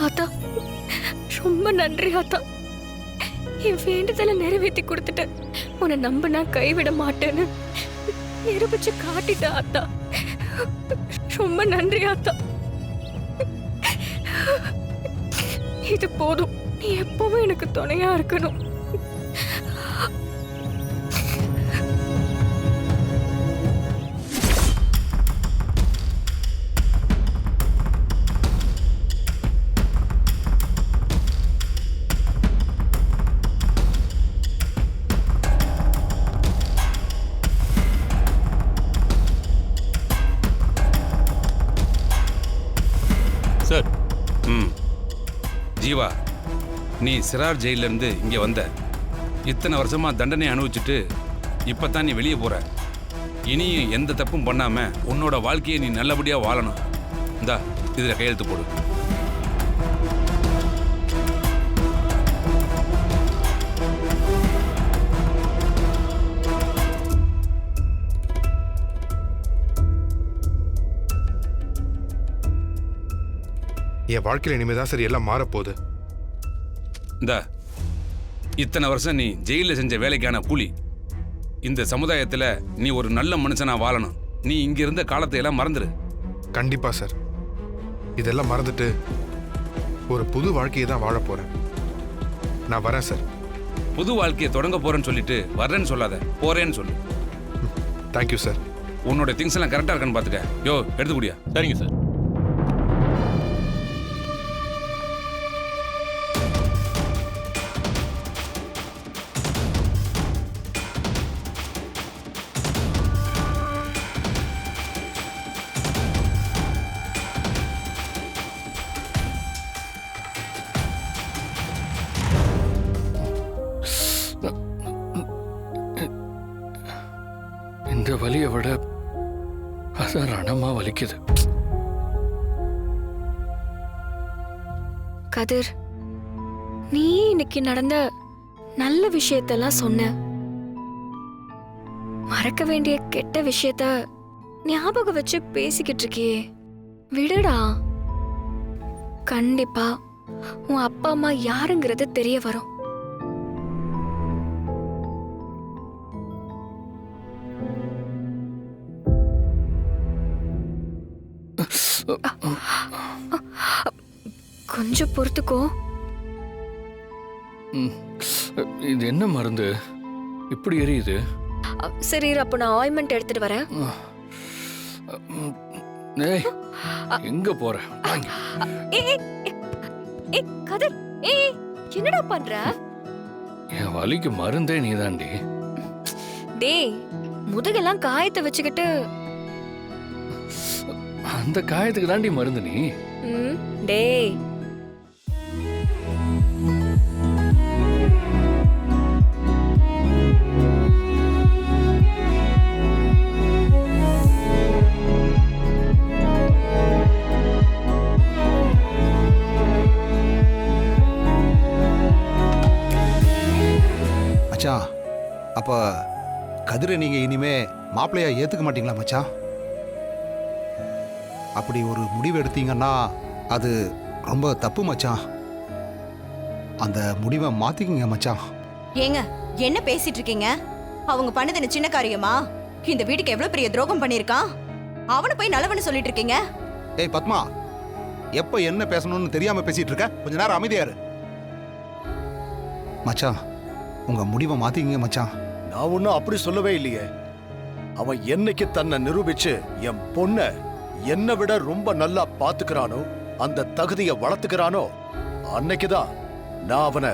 ஆத்தா ரொம்ப நன்றி ஆத்தா. என் வேண்டுதலை நிறைவேற்றி கொடுத்துட்டு உன்னை நம்பினா கைவிட மாட்டேன்னு நிரூபிச்சு காட்டிட்ட ஆத்தா. ரொம்ப நன்றி ஆத்தா. இது போதும். நீ எப்பவும் எனக்கு துணையா இருக்கணும். சார். ஜீவா, நீ சிறார் ஜெயிலிருந்து இங்கே வந்த. இத்தனை வருஷமா தண்டனை அனுபவிச்சுட்டு இப்பதான் நீ வெளியே போற. இனியும் எந்த தப்பும் பண்ணாம உன்னோட வாழ்க்கையை நீ நல்லபடியா வாழணும். இந்தா இதுல கையெழுத்து போடு. என் வாழ்க்கையில் இனிமேதான் சரி எல்லாம் மாறப்போகுது. இந்த இத்தனை வருஷம் நீ ஜெயிலில் செஞ்ச வேலைக்கான கூலி. இந்த சமுதாயத்தில் நீ ஒரு நல்ல மனுஷனா வாழணும். நீ இங்க இருந்த காலத்தை எல்லாம் மறந்துடு. கண்டிப்பா சார். இதெல்லாம் மறந்துட்டு ஒரு புது வாழ்க்கையை தான் வாழ போறேன். நான் வரேன் சார். புது வாழ்க்கையை தொடங்க போறேன்னு சொல்லிட்டு வர்றேன்னு சொல்லாத, போறேன்னு சொல்லு. Thank you sir. உன்னோட திங்ஸ் எல்லாம் கரெக்டா இருக்கான்னு பாத்துக்க. யோ எடுத்துக்கூடியா? சரிங்க சார். இந்த வலியை விட அசாரணமா வலிக்குது. கதிர், நீ இன்னைக்கு நடந்த நல்ல விஷயத்தெல்லாம் சொன்ன. மறக்க வேண்டிய கெட்ட விஷயத்த ஞாபகம் வச்சு பேசிக்கிட்டு இருக்கியே, விடுடா. கண்டிப்பா உன் அப்பா அம்மா யாருங்கிறது தெரிய வரும். கொஞ்சம் பொறுத்துக்கோ. இது என்ன மருந்து இப்படி எரியுது? சரி, அப்ப நான் ஆயின்மெண்ட் எடுத்துட்டு வரேன். ஏய், எங்க போற? கதிர், என்னடா பண்ற? என் வலிக்கு மருந்தே நீதாண்டி. டேய், முதுகெல்லாம் காயத்தை வச்சுக்கிட்டு. அந்த காயத்துக்கு தாண்டி மருந்து நீ. டேய், மச்சான், அப்ப கதிரை நீங்க இனிமே மாப்பிள்ளையா ஏத்துக்க மாட்டீங்களா மச்சான்? அப்படி ஒரு முடிவு எடுத்தீங்கன்னா அது ரொம்ப தப்பு மச்சான். அந்த முடிவை மாத்திக்கங்க மச்சான். ஏங்க என்ன பேசிட்டு இருக்கீங்க? அவங்க பண்ணது என்ன சின்ன காரியமா? இந்த வீட்டுக்கு எவ்வளவு பெரிய துரோகம் பண்ணிருக்கான். அவனை போய் நல்லவன்னு சொல்லிட்டு இருக்கீங்க. ஏய் பத்மா, எப்ப என்ன பேசணும்னு தெரியாம பேசிட்டு இருக்க? கொஞ்ச நேரம் அமைதியாரு. மச்சான், உங்க முடிவை மாத்திக்கங்க மச்சான். நான் ஒன்னும் அப்படி சொல்லவே இல்லையே. அவன் என்னைக்கு தன்னை நிரூபிச்சு என் பொண்ண என்னை விட ரொம்ப நல்லா பாத்துக்கிறானோ, அந்த தகுதியை வளர்த்துக்கிறானோ, அன்னைக்குதான் நான் அவனை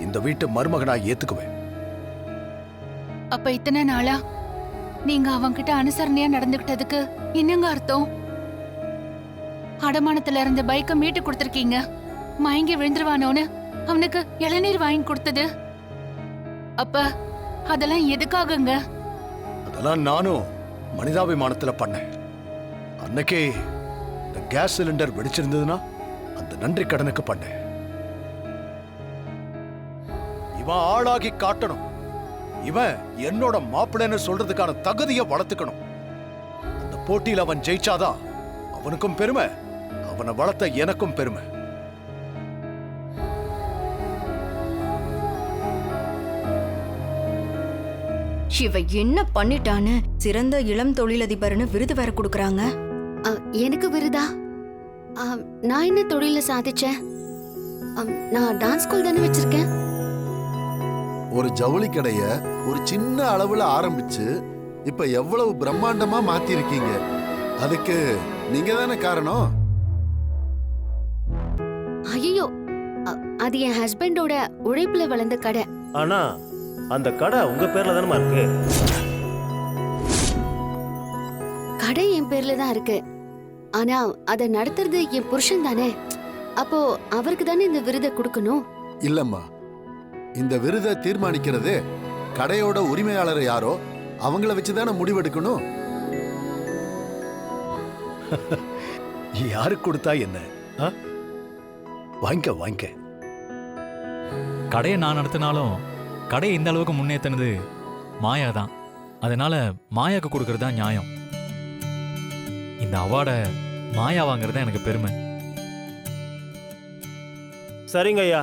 இந்த வீட்டு மருமகனா ஏத்துக்குவேன். அப்ப இத்தனை நாளா நீங்க அவன்கிட்ட அனுசரணையா நடந்துகிட்டதுக்கு என்னங்க அர்த்தம்? அடமானத்துல இருந்த பைக்கை மீட்டு கொடுத்திருக்கீங்க. மயங்கி விழுந்துருவானோன்னு அவனுக்கு இளநீர் வாங்கி கொடுத்தது. அப்ப அதெல்லாம் எதுக்காகங்க? அதெல்லாம் நானும் மனிதாபிமானத்துல பண்ணேன். அன்னைக்கே இந்த கேஸ் சிலிண்டர் வெடிச்சிருந்ததுன்னா அந்த நன்றி கடனுக்கு பண்ணேன். இவன் ஆளாகி காட்டணும். இவன் என்னோட மாப்பிள்ளைன்னு சொல்றதுக்கான தகுதியை வளர்த்துக்கணும். அந்த போட்டியில் அவன் ஜெயிச்சாதான் அவனுக்கும் பெருமை, அவனை வளர்த்த எனக்கும் பெருமை. இவ என்ன பண்ணிட்டான்னு சிறந்த இளம் தொழிலதிபர்னு விருது வேற கொடுக்கறாங்க. எனக்கு விருதா? நான் என்ன தொழில சாதிச்சேன்? நான் டான்ஸ் ஸ்கூல் தானே வச்சிருக்கேன். ஒரு ஜவுளி கடைய ஒரு சின்ன அளவுல ஆரம்பிச்சு இப்ப எவ்வளவு பிரம்மாண்டமா மாத்தி இருக்கீங்க. அதுக்கு நீங்க தானே காரணம். ஐயோ, அது என் ஹஸ்பண்டோட உழைப்புல வளர்ந்த கடை. ஆனா அந்த கடை உங்க பேர்ல தானே இருக்கு. கடை என் பேர்ல தான் இருக்கு. ஆனா அதை நடத்துறது என் புருஷன் தானே. அப்போ அவருக்கு தானே இந்த விருதை கொடுக்கணும். இல்லம்மா, இந்த விருதை தீர்மானிக்கிறது கடையோட உரிமையாளர் யாரோ அவங்கள வச்சுதானே முடிவெடுக்கணும். யாருக்கு கொடுத்தா என்ன? வாங்க வாங்க. கடையை நான் நடத்தினாலும் கடையை இந்த அளவுக்கு முன்னேற்றினது மாயா தான். அதனால மாயாவுக்கு கொடுக்கறது தான் நியாயம். இந்த அவார்டை மாயா வாங்குறது தான் எனக்கு பெருமை. சரிங்க ஐயா,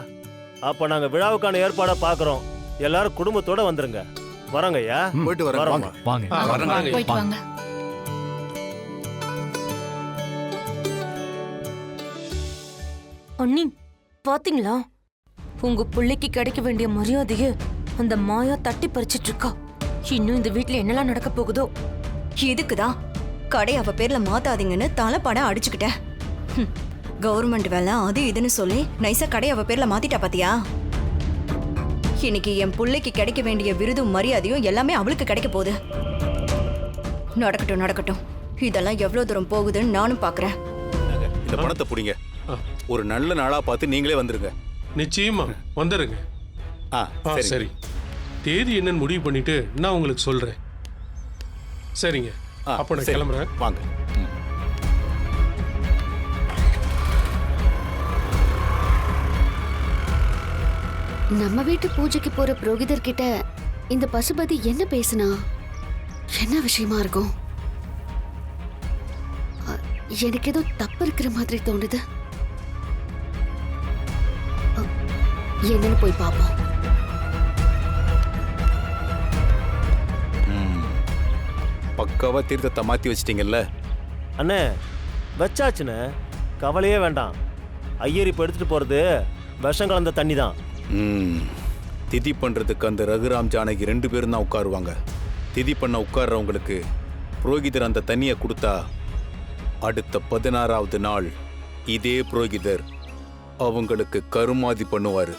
அப்ப நாங்க விழாவுக்கான ஏற்பாடை பாக்குறோம். எல்லாரும் குடும்பத்தோட வந்துருங்க. வரோங்க ஐயா. போயிட்டு வரேன். வரோங்க. வாங்க. போயிட்டு வாங்க. அண்ணி பாத்தீங்களா, உங்க பிள்ளைக்கு கிடைக்க வேண்டிய மரியாதைய அந்த மாயா தட்டி பறிச்சிட்டு இருக்கா. இன்னும் இந்த வீட்ல என்னெல்லாம் நடக்க போகுதோ. இதுக்குதான் கடை அவ பேர்ல மாத்தாதீங்கன்னு தலைப்பட அடிச்சுக்கிட்டேன். கவர்மெண்ட் வேலை அது இதுன்னு சொல்லி நைசா கடை அவ பேர்ல மாத்திட்டா பாத்தியா. இன்னைக்கு என் பிள்ளைக்கு கிடைக்க வேண்டிய விருதும் மரியாதையும் எல்லாமே அவளுக்கு கிடைக்க போகுது. நடக்கட்டும் நடக்கட்டும். இதெல்லாம் எவ்வளவு தூரம் போகுதுன்னு நானும் பாக்குறேன். இந்த பணத்தை புடிங்க. ஒரு நல்ல நாளா பார்த்து நீங்களே வந்துருங்க. நிச்சயமா வந்துருங்க. சரி, தேதி என்னன்னு முடிவு பண்ணிட்டு நான் உங்களுக்கு சொல்றேன். சரிங்க, அப்ப நான் கிளம்புறேன். வாங்க. நம்ம வீட்டு பூஜைக்கு போற புரோகிதர் கிட்ட இந்த பசுபதி என்ன பேசினா? என்ன விஷயமா இருக்கும்? எனக்கு ஏதோ தப்பு இருக்கிற மாதிரி தோணுது. என்னன்னு போய் பாப்போம். பக்காவா தீர்த்தத்தை மாத்தி வச்சிட்டீங்கல்ல அண்ணே? வச்சாச்சுன்னு கவலையே வேண்டாம். ஐயர் இப்ப எடுத்துட்டு போறது விஷம் கலந்த தண்ணி தான். திதி பண்றதுக்கு அந்த ரகுராம் ஜானகி 2 பேரும் தான் உட்காருவாங்க. திதி பண்ண உட்கார்றவங்களுக்கு புரோகிதர் அந்த தண்ணியை கொடுத்தா அடுத்த 16வது நாள் இதே புரோகிதர் அவங்களுக்கு கருமாதி பண்ணுவாரு.